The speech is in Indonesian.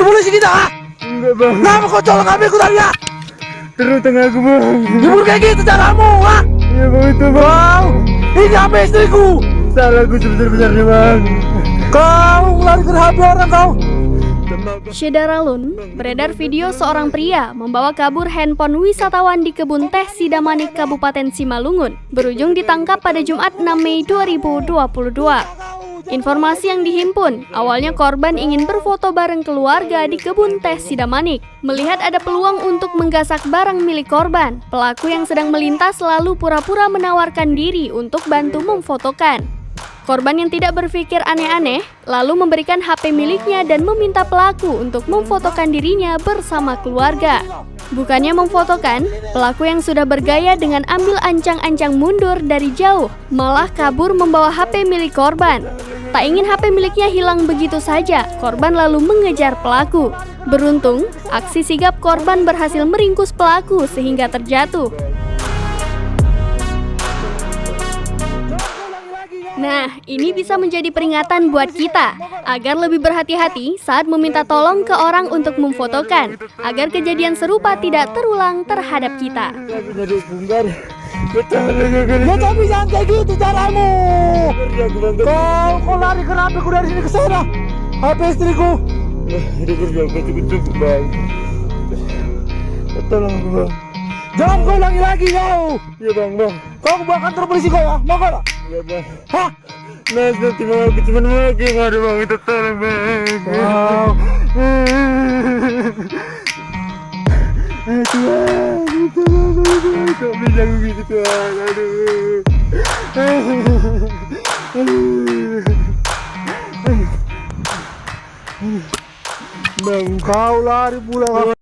polisi kita, ha? Enggak bang. Kenapa kau colok HP ku tadi, ya? Terus tengah aku bang. Nyebur kayak gitu caramu, ha? Iya bang itu bang. Kau, ini HP istriku. Salah aku sebesar-besarnya bang. Kau melarikan HP orang kau. Syedaralun, beredar video seorang pria membawa kabur handphone wisatawan di kebun teh Sidamanik, Kabupaten Simalungun, berujung ditangkap pada Jumat 6 Mei 2022. Informasi yang dihimpun, awalnya korban ingin berfoto bareng keluarga di kebun teh Sidamanik. Melihat ada peluang untuk menggasak barang milik korban, pelaku yang sedang melintas lalu pura-pura menawarkan diri untuk bantu memfotokan. Korban yang tidak berpikir aneh-aneh, lalu memberikan HP miliknya dan meminta pelaku untuk memfotokan dirinya bersama keluarga. Bukannya memfotokan, pelaku yang sudah bergaya dengan ambil ancang-ancang mundur dari jauh, malah kabur membawa HP milik korban. Tak ingin HP miliknya hilang begitu saja, korban lalu mengejar pelaku. Beruntung, aksi sigap korban berhasil meringkus pelaku sehingga terjatuh. Nah, ini bisa menjadi peringatan buat kita agar lebih berhati-hati saat meminta tolong ke orang untuk memfotokan, agar kejadian serupa tidak terulang terhadap kita. Ya tapi jangan kayak gitu caramu. Kau lari kenapa ku dari sini ke sana? HP istriku. Udah kerja aku cukup bang. Tolong aku bang. Jangan kau ulangi lagi kau. Iya bang. Kau bawa kantor polisi kau, ya? Mau kau? Iya bang. Hah? Nah nanti mau aku cuma mau lagi yang ada bang itu tolong bang. Wow. Tuhan, kok bisa begitu Tuhan, aduh. Bang, kau lari pulang.